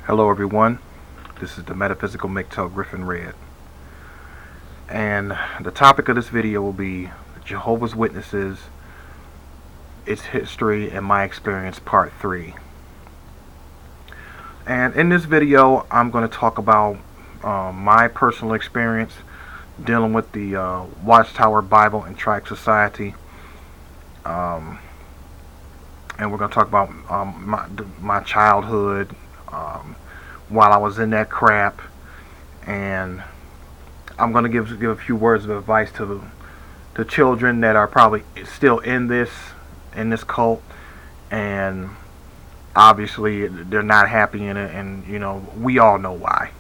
Hello everyone, this is the Metaphysical MGTOW Griffin Red, and the topic of this video will be Jehovah's Witnesses, its history and my experience, part 3. And in this video I'm going to talk about my personal experience dealing with the Watchtower Bible and Tract Society, and we're going to talk about my childhood while I was in that crap, and I'm going to give a few words of advice to the children that are probably still in this cult, and obviously they're not happy in it, and we all know why.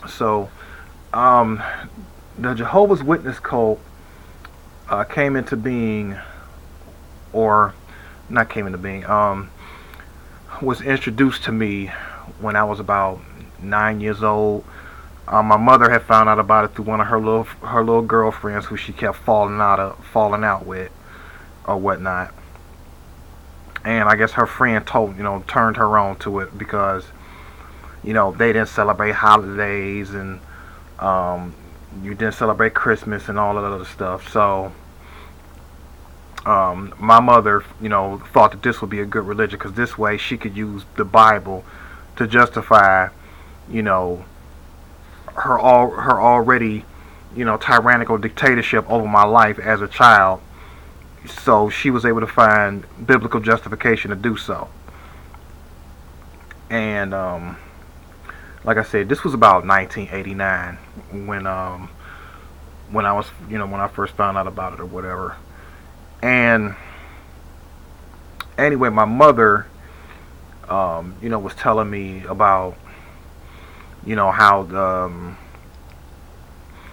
So the Jehovah's Witness cult came into being, or not came into being, was introduced to me when I was about 9 years old. My mother had found out about it through one of her little girlfriends who she kept falling out with or whatnot. And I guess her friend turned her on to it because they didn't celebrate holidays, and you didn't celebrate Christmas and all that other stuff. So my mother, thought that this would be a good religion because this way she could use the Bible to justify, her already, tyrannical dictatorship over my life as a child. So she was able to find biblical justification to do so. And like I said, this was about 1989 when I was, when I first found out about it or whatever. And anyway, my mother, was telling me about, how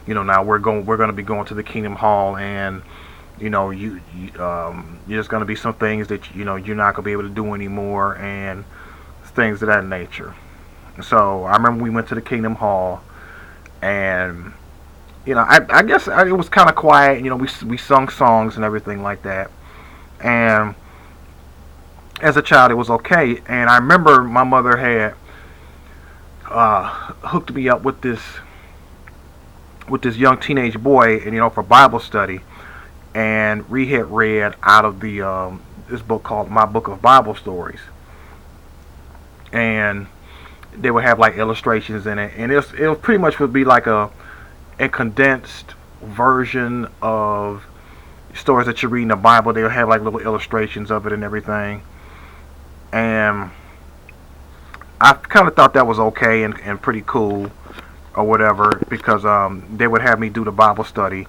now we're going to be going to the Kingdom Hall, and there's going to be some things that you're not going to be able to do anymore, and things of that nature. So I remember we went to the Kingdom Hall, and I guess it was kind of quiet. We sung songs and everything like that. And as a child, it was okay. And I remember my mother had hooked me up with this young teenage boy, and for Bible study. And we had read out of the this book called My Book of Bible Stories, and they would have like illustrations in it, and it pretty much would be like a condensed version of stories that you read in the Bible. They'll have like little illustrations of it and everything. And I kind of thought that was okay and pretty cool or whatever, because they would have me do the Bible study.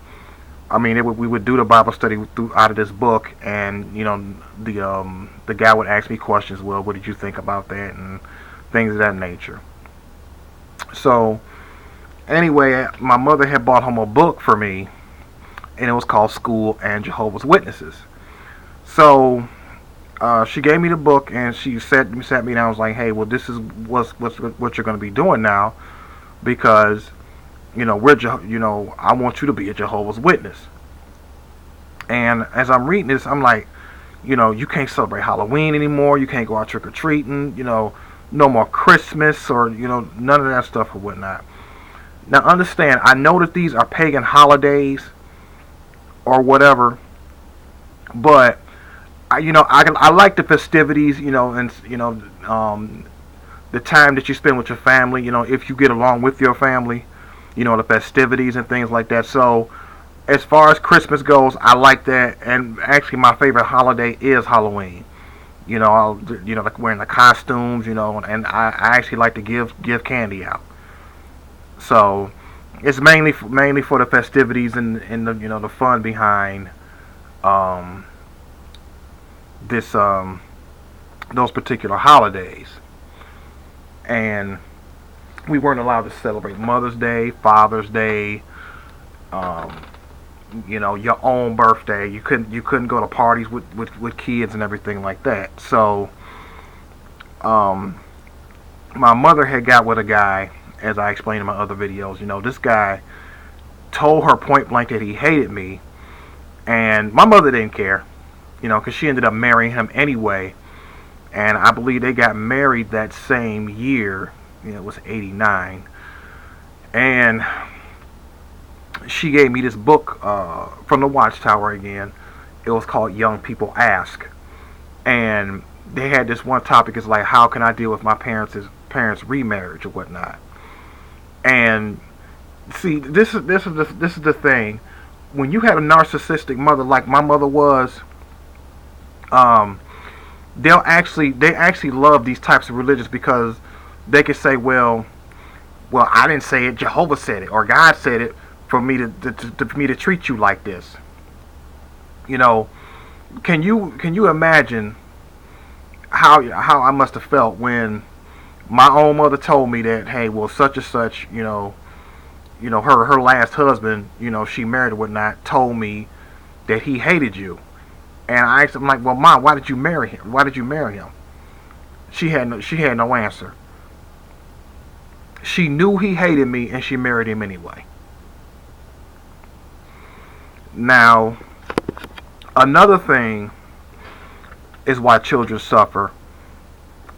I mean, we would do the Bible study out of this book, and the guy would ask me questions. Well, what did you think about that, and things of that nature. So anyway, my mother had bought home a book for me, and it was called School and Jehovah's Witnesses. So she gave me the book, and she sat me down. I was like, hey, well, this is what you're going to be doing now, because I want you to be a Jehovah's Witness. And as I'm reading this, I'm like, you can't celebrate Halloween anymore. You can't go out trick or treating. No more Christmas, or none of that stuff or whatnot. Now understand, I know that these are pagan holidays or whatever, but I like the festivities, and the time that you spend with your family, if you get along with your family, the festivities and things like that. So as far as Christmas goes, I like that, and actually my favorite holiday is Halloween. Like wearing the costumes, and I actually like to give candy out. So it's mainly for the festivities and the the fun behind those particular holidays. And we weren't allowed to celebrate Mother's Day, Father's Day, your own birthday. You couldn't go to parties with kids and everything like that. So my mother had got with a guy, as I explained in my other videos. This guy told her point blank that he hated me, and my mother didn't care, because she ended up marrying him anyway. and I believe they got married that same year. It was '89, and she gave me this book from the Watchtower again. It was called Young People Ask, and they had this one topic. It's like, how can I deal with my parents' remarriage or whatnot? And see, this is the thing. When you have a narcissistic mother like my mother was, um, they actually love these types of religions because they can say, well, I didn't say it, Jehovah said it, or God said it for me for me to treat you like this. You know, can you imagine how I must have felt when my own mother told me that, hey, well, such and such, her last husband, she married or whatnot, told me that he hated you. And I asked him, like, well, Mom, why did you marry him? Why did you marry him? She had no answer. She knew he hated me, and she married him anyway. Now, another thing is why children suffer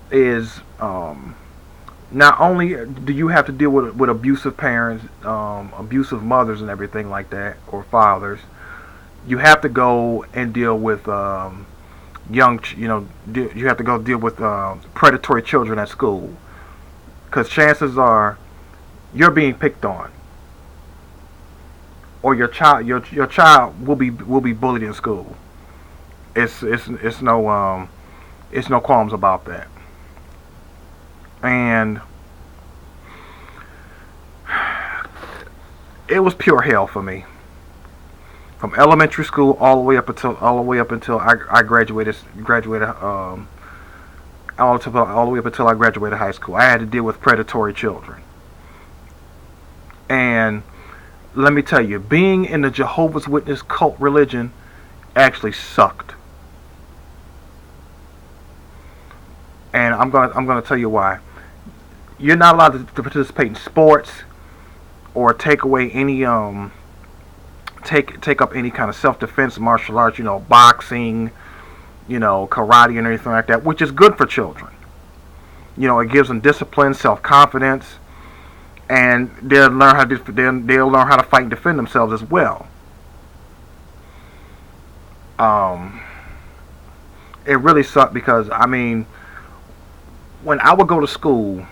is not only do you have to deal with abusive parents, abusive mothers, and everything like that, or fathers. You have to go and deal with you have to go deal with predatory children at school, because chances are you're being picked on, or your child will be bullied in school. It's no qualms about that. And it was pure hell for me, from elementary school all the way up until I graduated all the way up until I graduated high school. I had to deal with predatory children. And let me tell you, being in the Jehovah's Witness cult religion actually sucked. And I'm gonna tell you why. You're not allowed to participate in sports or take away any take up any kind of self-defense, martial arts, boxing, karate and everything like that, which is good for children. It gives them discipline, self-confidence, and they'll learn how to fight and defend themselves as well. It really sucked because, I mean, when I would go to school,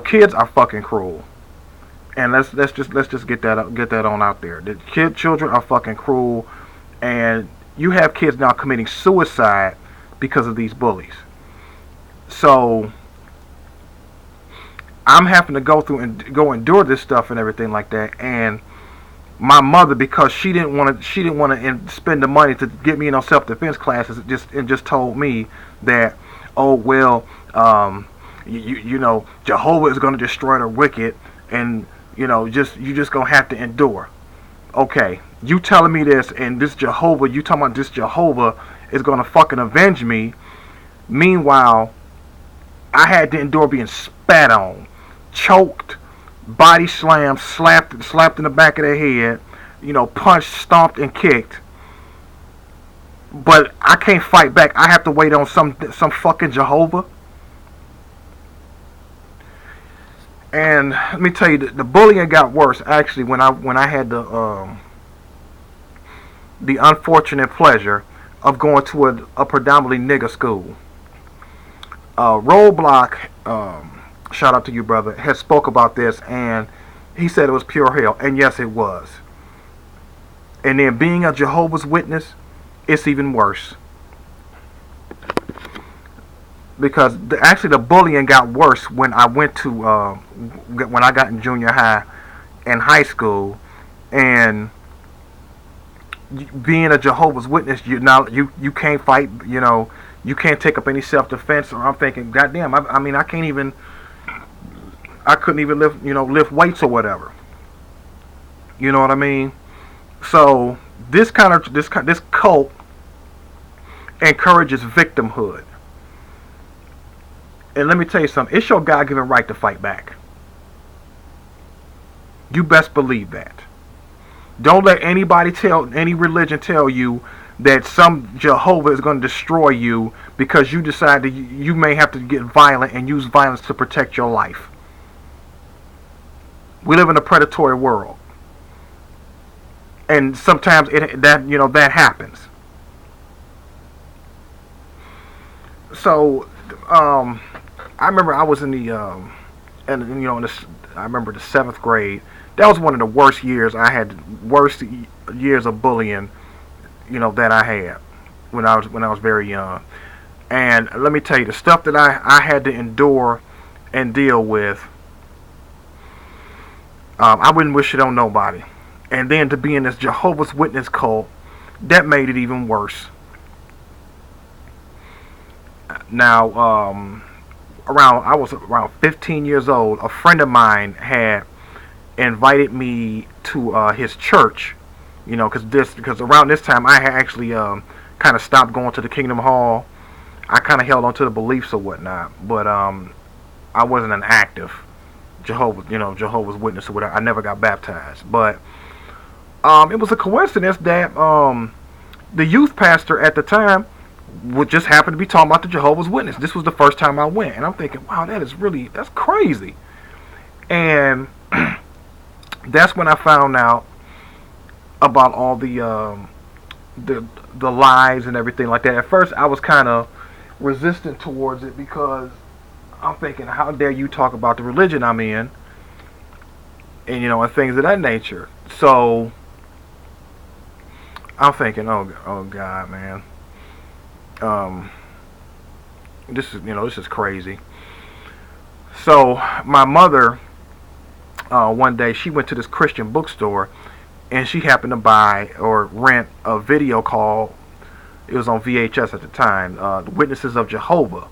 kids are fucking cruel, and let's just get that on out there. The children are fucking cruel, and you have kids now committing suicide because of these bullies. So I'm having to go through and endure this stuff and everything like that, and my mother, because she didn't want to spend the money to get me in self-defense classes, just told me that, oh well, Jehovah is going to destroy the wicked, and you just gonna have to endure. Okay, you telling me this, and you talking about this Jehovah is gonna fucking avenge me. Meanwhile, I had to endure being spat on, choked, body slammed, slapped in the back of the head, punched, stomped, and kicked. But I can't fight back. I have to wait on some fucking Jehovah. And let me tell you, the bullying got worse actually when I had the unfortunate pleasure of going to a predominantly nigger school. Roadblock, shout out to you, brother, had spoke about this, and he said it was pure hell, and yes, it was. And then being a Jehovah's Witness, it's even worse. Because actually the bullying got worse when I went to when I got in junior high and high school, and being a Jehovah's Witness, you can't fight, you can't take up any self-defense. Or I'm thinking, goddamn, I mean, I couldn't even lift weights or whatever. You know what I mean? So this cult encourages victimhood. And let me tell you something, it's your God-given right to fight back. You best believe that. Don't let any religion tell you that some Jehovah is going to destroy you because you decide that you may have to get violent and use violence to protect your life. We live in a predatory world, and sometimes that happens. So I remember I was in the I remember the 7th grade. That was one of the worst years I had. Worst years of bullying, that I had when I was very young. And let me tell you, the stuff that I had to endure and deal with, I wouldn't wish it on nobody. And then to be in this Jehovah's Witness cult, that made it even worse. Now, I was around 15 years old. A friend of mine had invited me to his church, because around this time I had actually kind of stopped going to the Kingdom Hall. I kind of held on to the beliefs or whatnot, but I wasn't an active Jehovah's Witness or whatever. I never got baptized, but it was a coincidence that the youth pastor at the time would just happen to be talking about the Jehovah's Witness. This was the first time I went, and I'm thinking, wow, that's crazy. And that's when I found out about all the lies and everything like that. At first, I was kind of resistant towards it because I'm thinking, how dare you talk about the religion I'm in, and and things of that nature. So I'm thinking, oh God, man. This is crazy. So my mother, one day she went to this Christian bookstore, and she happened to buy or rent a video called, it was on VHS at the time, The Witnesses of Jehovah.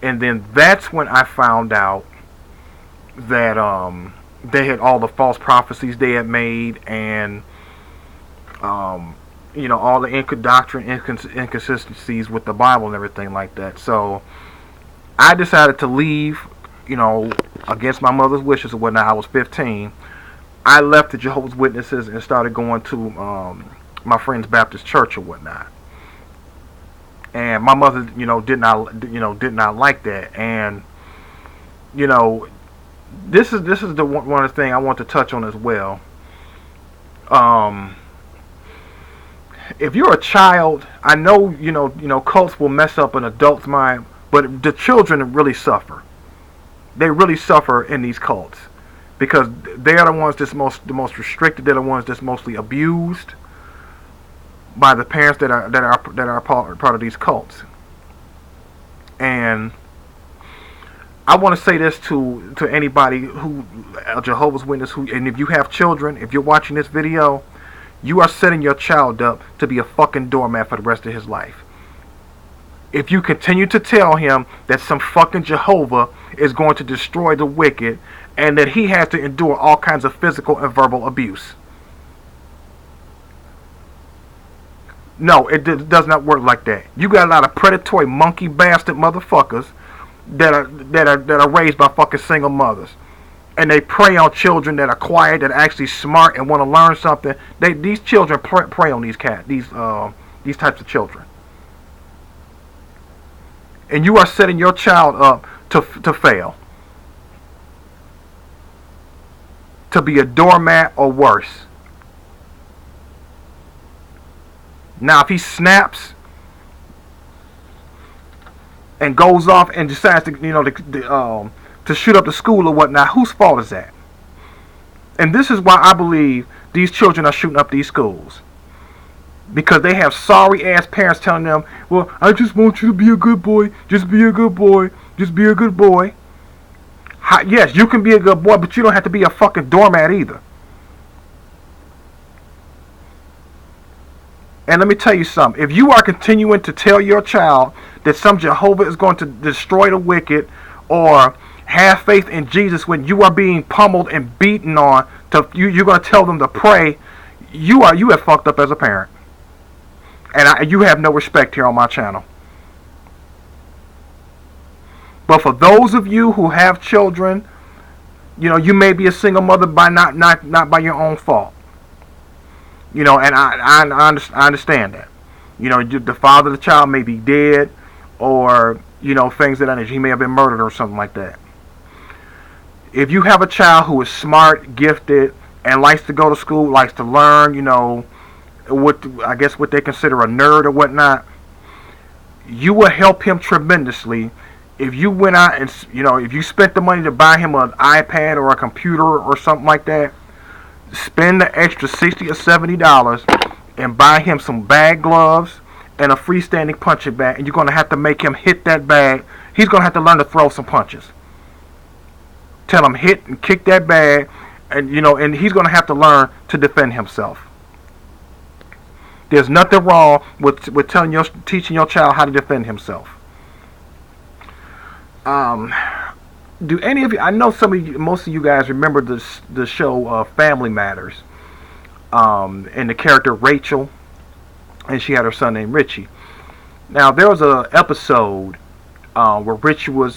And then that's when I found out that they had all the false prophecies they had made, and all the doctrine inconsistencies with the Bible and everything like that. So I decided to leave, against my mother's wishes or whatnot. I was 15. I left the Jehovah's Witnesses and started going to my friend's Baptist church or whatnot. And my mother, did not like that. And this is the one of the things I want to touch on as well. If you're a child, I know cults will mess up an adult's mind, but the children really suffer. They really suffer in these cults because they are the ones that's the most restricted. They're the ones that's mostly abused by the parents that are part of these cults. And I want to say this to anybody who a Jehovah's Witness and if you have children, if you're watching this video, you are setting your child up to be a fucking doormat for the rest of his life. If you continue to tell him that some fucking Jehovah is going to destroy the wicked and that he has to endure all kinds of physical and verbal abuse. No, it does not work like that. You got a lot of predatory monkey bastard motherfuckers that are raised by fucking single mothers. And they prey on children that are quiet, that are actually smart and want to learn something. These children prey on these types of children. And you are setting your child up to fail. To be a doormat or worse. Now if he snaps and goes off and decides to shoot up the school or whatnot, whose fault is that? And this is why I believe these children are shooting up these schools. Because they have sorry ass parents telling them, well, I just want you to be a good boy. Just be a good boy. Just be a good boy. Yes, you can be a good boy, but you don't have to be a fucking doormat either. And let me tell you something. If you are continuing to tell your child that some Jehovah is going to destroy the wicked, or have faith in Jesus when you are being pummeled and beaten on, you're going to tell them to pray, you have fucked up as a parent. And you have no respect here on my channel. But for those of you who have children, you may be a single mother by not by your own fault. And I understand that. You know, the father of the child may be dead, or, you know, things of that nature. He may have been murdered or something like that. If you have a child who is smart, gifted, and likes to go to school, likes to learn, you know, what I guess what they consider a nerd or whatnot, you will help him tremendously if you went out and, you know, if you spent the money to buy him an iPad or a computer or something like that. Spend the extra $60 or $70 and buy him some bag gloves and a freestanding punching bag, and you're going to have to make him hit that bag. He's going to have to learn to throw some punches. Tell him hit and kick that bag, and, you know, and he's going to have to learn to defend himself. There's nothing wrong with teaching your child how to defend himself. Do any of you? I know most of you guys remember the show Family Matters, and the character Rachel, and she had her son named Richie. Now there was a episode where Richie had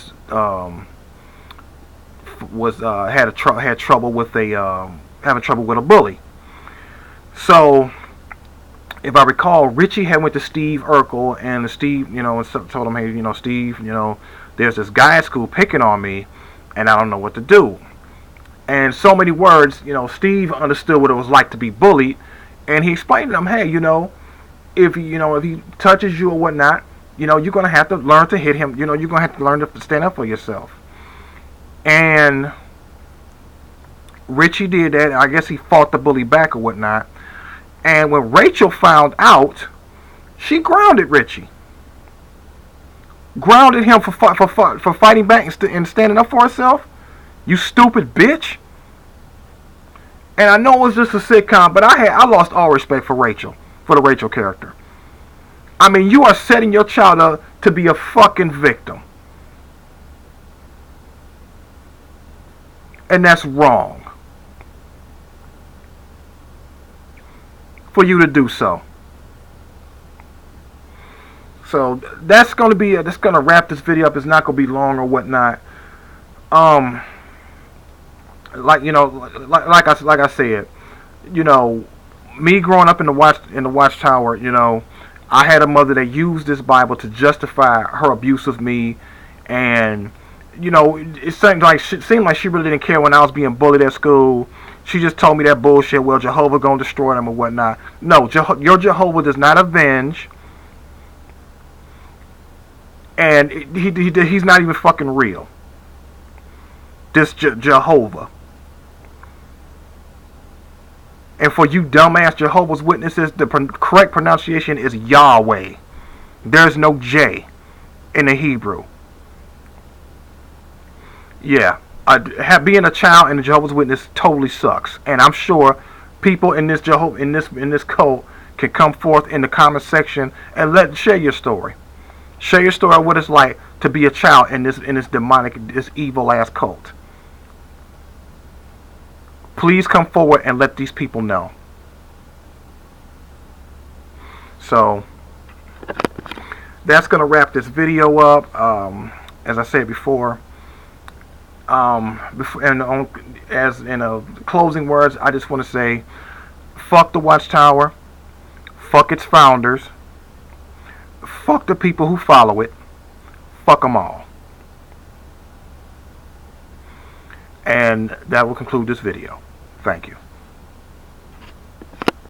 trouble with having trouble with a bully. So, if I recall, Richie had went to Steve Urkel, and Steve, you know, and told him, hey, you know, Steve, you know, there's this guy at school picking on me, and I don't know what to do. And so many words, you know, Steve understood what it was like to be bullied, and he explained to him, hey, you know, if he touches you or whatnot, you know, you're gonna have to learn to hit him. You know, you're gonna have to learn to stand up for yourself. And Richie did that. I guess he fought the bully back or whatnot. And when Rachel found out, she grounded Richie. Grounded him for fighting back and standing up for herself. You stupid bitch. And I know it was just a sitcom, but I lost all respect for Rachel, for the Rachel character. I mean, you are setting your child up to be a fucking victim. And that's wrong for you to do so. So that's gonna wrap this video up. It's not gonna be long or whatnot. Like I said, you know, me growing up in the Watchtower, you know, I had a mother that used this Bible to justify her abuse of me, and you know, it seemed like she really didn't care when I was being bullied at school. She just told me that bullshit. Well, Jehovah gonna destroy them or whatnot. No, your Jehovah does not avenge. And he's not even fucking real. This Jehovah. And for you dumbass Jehovah's Witnesses, the correct pronunciation is Yahweh. There's no J in the Hebrew. Yeah, being a child in the Jehovah's Witness totally sucks. And I'm sure people in this cult can come forth in the comment section and share your story. Share your story of what it's like to be a child in this demonic, this evil ass cult. Please come forward and let these people know. So that's gonna wrap this video up. As I said before, as in closing words, I just want to say, fuck the Watchtower, fuck its founders. Fuck the people who follow it. Fuck them all. And that will conclude this video. Thank you.